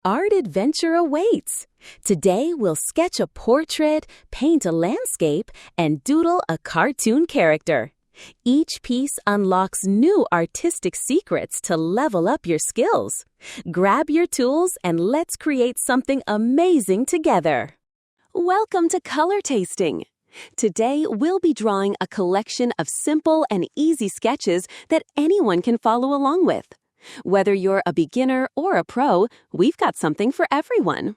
Art adventure awaits. Today we'll sketch a portrait, paint a landscape, and doodle a cartoon character. Each piece unlocks new artistic secrets to level up your skills. Grab your tools and let's create something amazing together. Welcome to Color Tasting. Today we'll be drawing a collection of simple and easy sketches that anyone can follow along with. Whether you're a beginner or a pro, we've got something for everyone.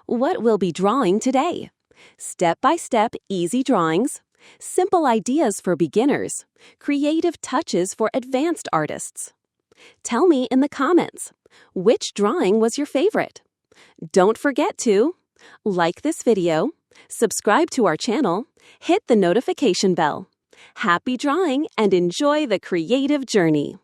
What we'll be drawing today? Step-by-step easy drawings, simple ideas for beginners, creative touches for advanced artists. Tell me in the comments, which drawing was your favorite? Don't forget to like this video, subscribe to our channel, hit the notification bell. Happy drawing and enjoy the creative journey!